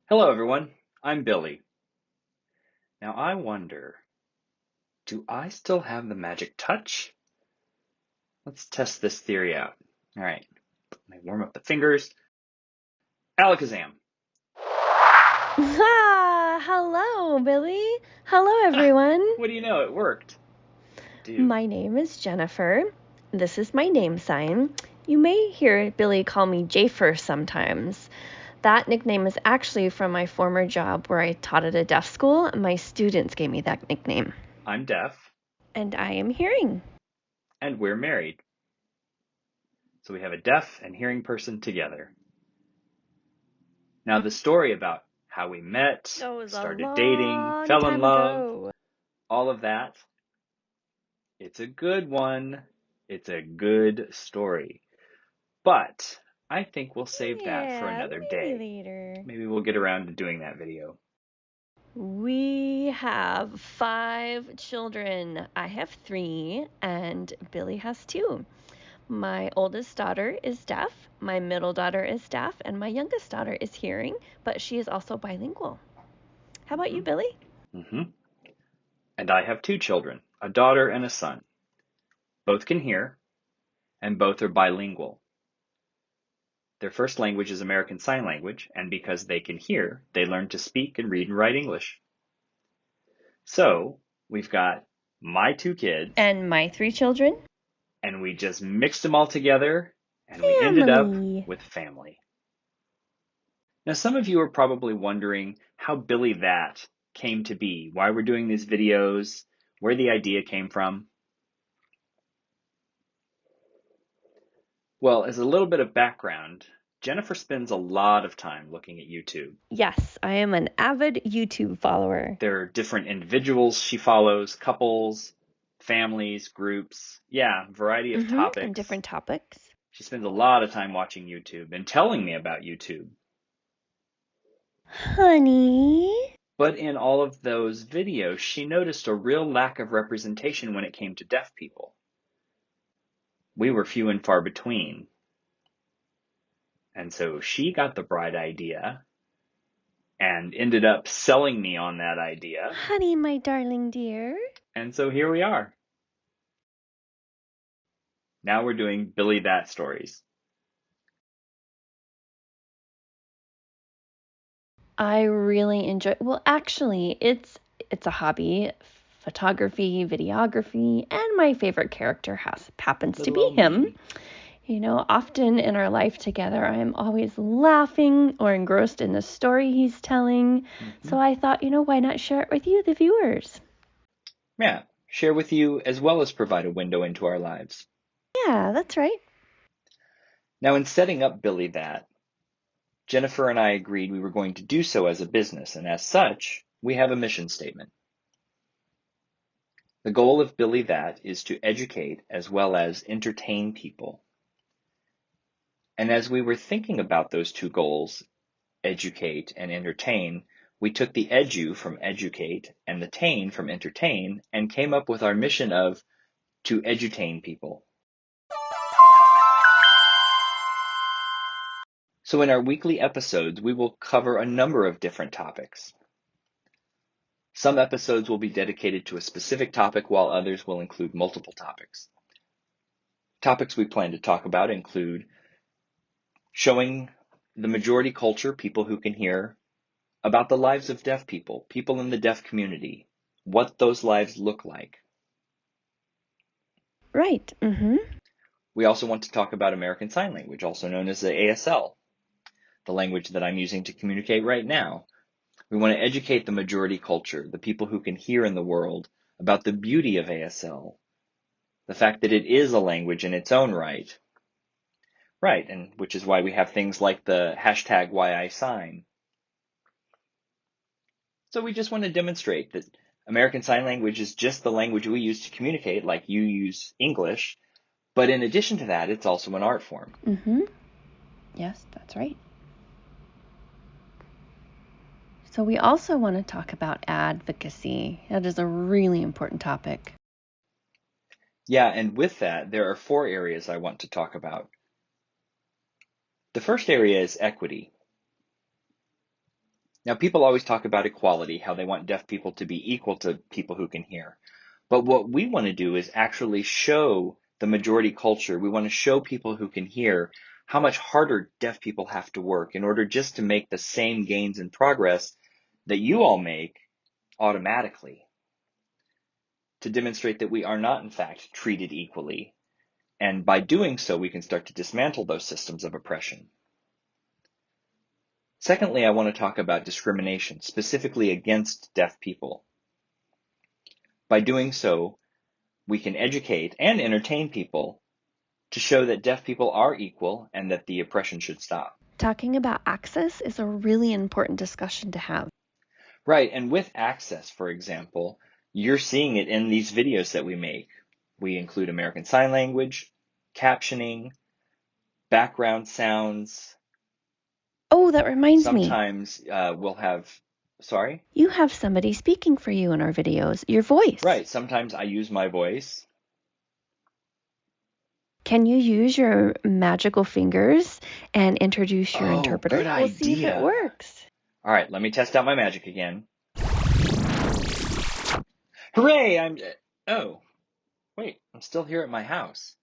Hello, everyone. I'm Billy. Now, I wonder, do I still have the magic touch? Let's test this theory out. All right, let me warm up the fingers. Alakazam. Hello, Billy. Hello, Ah, everyone. what do you know? It worked. Dude. My name is Jennifer. This is my name sign. You may hear Billy call me Jafer sometimes. That nickname is actually from my former job where I taught at a deaf school. My students gave me that nickname. I'm deaf, And I am hearing. and we're married. So we have a deaf and hearing person together. Now, the story about how we met, That was a started dating, long fell in time love, ago. all of that, it's a good one. It's a good story. But I think we'll save that for Yeah, another maybe day. later. Maybe we'll get around to doing that video. We have 5 children. I have 3, and Billy has 2. My oldest daughter is deaf, my middle daughter is deaf, and my youngest daughter is hearing, but she is also bilingual. How about you, Billy? Mm-hmm. And I have 2 children, a daughter and a son. Both can hear, and both are bilingual. Their first language is American Sign Language, and because they can hear, they learn to speak and read and write English. So, we've got my 2 kids, And my 3 children? and we just mixed them all together, and we ended up Family. with family. Now, some of you are probably wondering how Billy That came to be, why we're doing these videos, where the idea came from. Well, as a little bit of background, Jennifer spends a lot of time looking at YouTube. Yes, I am an avid YouTube follower. There are different individuals she follows, couples, families, groups, yeah, variety of And topics. different topics. She spends a lot of time watching YouTube and telling me about YouTube. Honey. But in all of those videos, she noticed a real lack of representation when it came to deaf people. We were few and far between. And so she got the bright idea and ended up selling me on that idea. Honey, my darling dear. And so here we are. Now we're doing Billy That stories. I really enjoy. Well, actually, it's a hobby, photography, videography, and my favorite character happens to Little be old him. me. Often in our life together, I am always laughing or engrossed in the story he's telling. Mm-hmm. So I thought, why not share it with you, the viewers? Yeah, share with you as well as provide a window into our lives. Yeah, that's right. Now, in setting up Billy That, Jennifer and I agreed we were going to do so as a business, and as such, we have a mission statement. The goal of Billy That is to educate as well as entertain people. And as we were thinking about those two goals, educate and entertain, we took the edu from educate and the tain from entertain and came up with our mission of to edutain people. So in our weekly episodes, we will cover a number of different topics. Some episodes will be dedicated to a specific topic, while others will include multiple topics. Topics we plan to talk about include showing the majority culture, people who can hear, about the lives of deaf people, people in the deaf community, what those lives look like. Right. We also want to talk about American Sign Language, also known as the ASL, the language that I'm using to communicate right now. We want to educate the majority culture, the people who can hear in the world, about the beauty of ASL, the fact that it is a language in its own right. Right, and which is why we have things like the hashtag #WhyISign. So we just want to demonstrate that American Sign Language is just the language we use to communicate, like you use English, but in addition to that, it's also an art form. Yes, that's right. So we also want to talk about advocacy. That is a really important topic. Yeah, and with that, there are 4 areas I want to talk about. The first area is equity. Now, people always talk about equality, how they want deaf people to be equal to people who can hear. But what we want to do is actually show the majority culture. We want to show people who can hear how much harder deaf people have to work in order just to make the same gains and progress that you all make automatically, to demonstrate that we are not, in fact, treated equally. And by doing so, we can start to dismantle those systems of oppression. Secondly, I want to talk about discrimination, specifically against deaf people. By doing so, we can educate and entertain people to show that deaf people are equal and that the oppression should stop. Talking about access is a really important discussion to have. Right, and with access, for example, you're seeing it in these videos that we make. We include American Sign Language, captioning, background sounds. Oh, that reminds me. Sometimes we'll have, sorry? You have somebody speaking for you in our videos, your voice. Right, sometimes I use my voice. Can you use your magical fingers and introduce your Oh, interpreter? good We'll see if it idea. works. All right, let me test out my magic again. Hooray! Oh, wait, I'm still here at my house.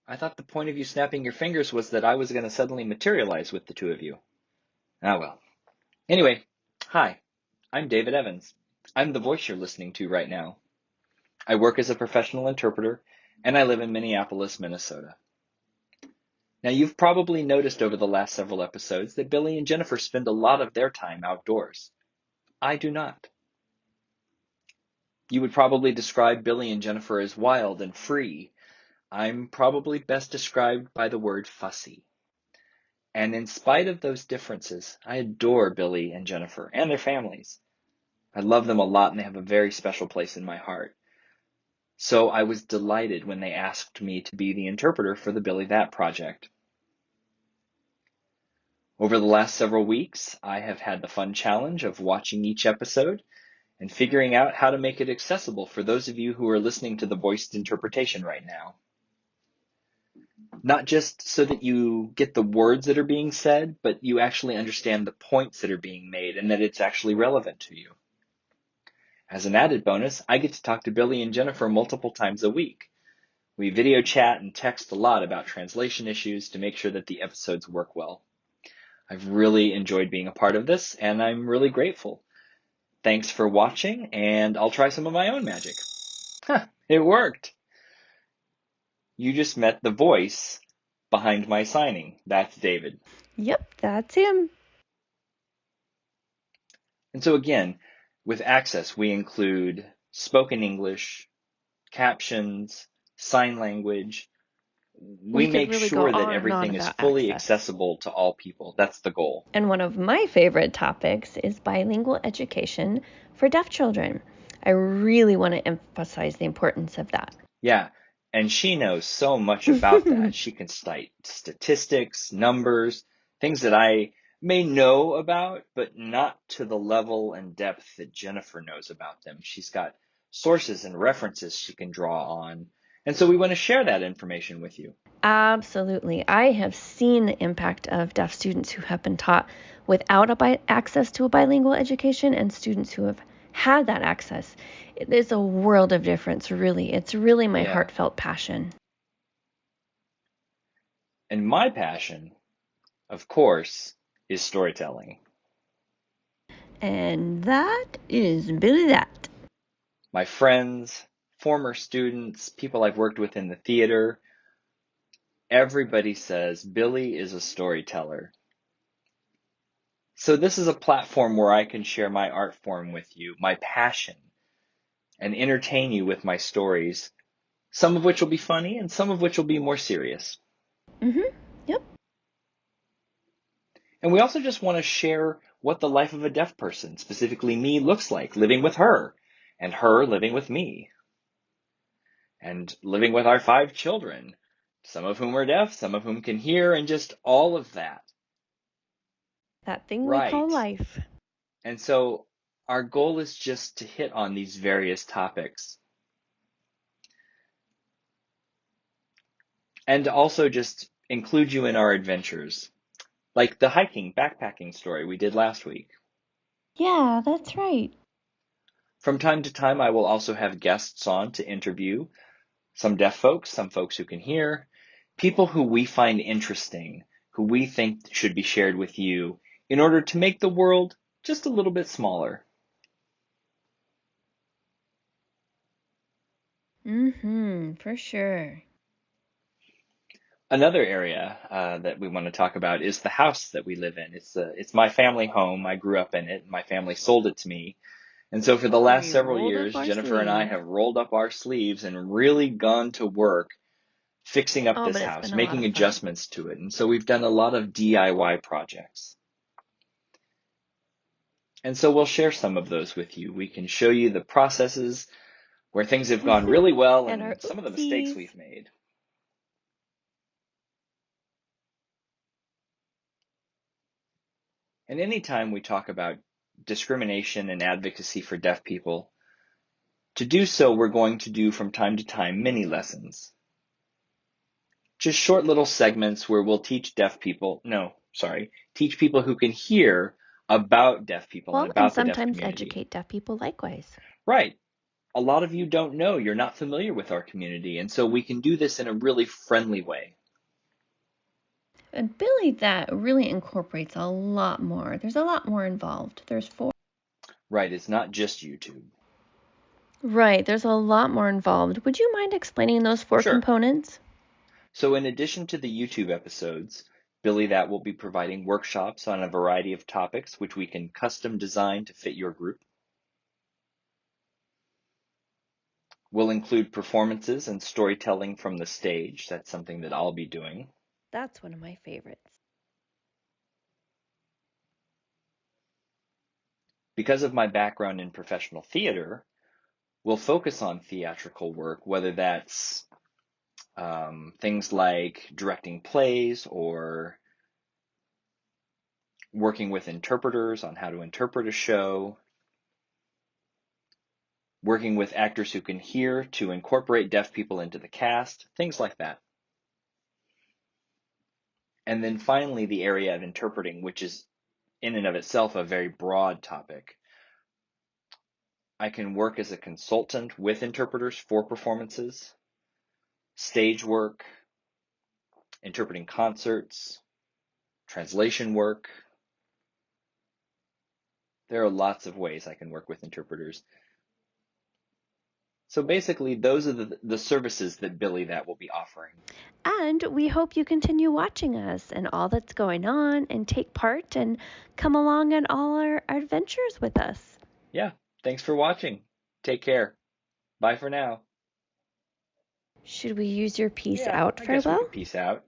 I thought the point of you snapping your fingers was that I was going to suddenly materialize with the two of you. Ah, well. Anyway, hi, I'm David Evans. I'm the voice you're listening to right now. I work as a professional interpreter, and I live in Minneapolis, Minnesota. Now, you've probably noticed over the last several episodes that Billy and Jennifer spend a lot of their time outdoors. I do not. You would probably describe Billy and Jennifer as wild and free. I'm probably best described by the word fussy. And in spite of those differences, I adore Billy and Jennifer and their families. I love them a lot and they have a very special place in my heart. So I was delighted when they asked me to be the interpreter for the Billy That project. Over the last several weeks, I have had the fun challenge of watching each episode and figuring out how to make it accessible for those of you who are listening to the voiced interpretation right now. Not just so that you get the words that are being said, but you actually understand the points that are being made and that it's actually relevant to you. As an added bonus, I get to talk to Billy and Jennifer multiple times a week. We video chat and text a lot about translation issues to make sure that the episodes work well. I've really enjoyed being a part of this, and I'm really grateful. Thanks for watching, and I'll try some of my own magic. It worked! You just met the voice behind my signing. That's David. Yep, that's him. And so again, with Access, we include spoken English, captions, sign language. We We could make really go sure that on and on everything is about fully access. accessible to all people. That's the goal. And one of my favorite topics is bilingual education for deaf children. I really want to emphasize the importance of that. Yeah, and she knows so much about that. She can cite statistics, numbers, things that I may know about, but not to the level and depth that Jennifer knows about them. She's got sources and references she can draw on. And so we want to share that information with you. Absolutely. I have seen the impact of deaf students who have been taught without access to a bilingual education and students who have had that access. There's a world of difference, really. It's really my heartfelt passion. And my passion, of course, is storytelling. And that is Billy That. My friends, former students, people I've worked with in the theater, everybody says Billy is a storyteller. So this is a platform where I can share my art form with you, my passion, and entertain you with my stories, some of which will be funny and some of which will be more serious. Yep. And we also just want to share what the life of a deaf person, specifically me, looks like, living with her, and her living with me, and living with our 5 children, some of whom are deaf, some of whom can hear, and just all of that. That thing we call life. And so our goal is just to hit on these various topics. And to also just include you in our adventures, like the hiking, backpacking story we did last week. Yeah, that's right. From time to time, I will also have guests on to interview some deaf folks, some folks who can hear, people who we find interesting, who we think should be shared with you in order to make the world just a little bit smaller. For sure. Another area that we want to talk about is the house that we live in. It's my family home. I grew up in it. My family sold it to me. And so for the last We several rolled up years, our Jennifer and I sleeves. have rolled up our sleeves and really gone to work fixing up Oh, this but it's house, been a lot making of fun. adjustments to it. And so we've done a lot of DIY projects. And so we'll share some of those with you. We can show you the processes where things have gone really well And our and some of the mistakes oopsies. we've made. And anytime we talk about discrimination and advocacy for deaf people, to do so, we're going to do from time to time mini lessons. Just short little segments where we'll teach teach people who can hear about deaf people and Well, and about the deaf sometimes community. educate deaf people likewise. Right. A lot of you don't know, you're not familiar with our community, and so we can do this in a really friendly way. And Billy, that really incorporates a lot more. There's a lot more involved. There's four. Right, it's not just YouTube. Right, there's a lot more involved. Would you mind explaining those four Sure. components? So in addition to the YouTube episodes, Billy That will be providing workshops on a variety of topics which we can custom design to fit your group. We'll include performances and storytelling from the stage. That's something that I'll be doing. That's one of my favorites. Because of my background in professional theater, we'll focus on theatrical work, whether that's things like directing plays or working with interpreters on how to interpret a show, working with actors who can hear to incorporate deaf people into the cast, things like that. And then finally, the area of interpreting, which is in and of itself a very broad topic. I can work as a consultant with interpreters for performances, stage work, interpreting concerts, translation work. There are lots of ways I can work with interpreters. So basically, those are the services that Billy That will be offering. And we hope you continue watching us and all that's going on and take part and come along on all our adventures with us. Yeah, thanks for watching. Take care. Bye for now. Should we use your peace Yeah, out I guess we farewell? could peace out.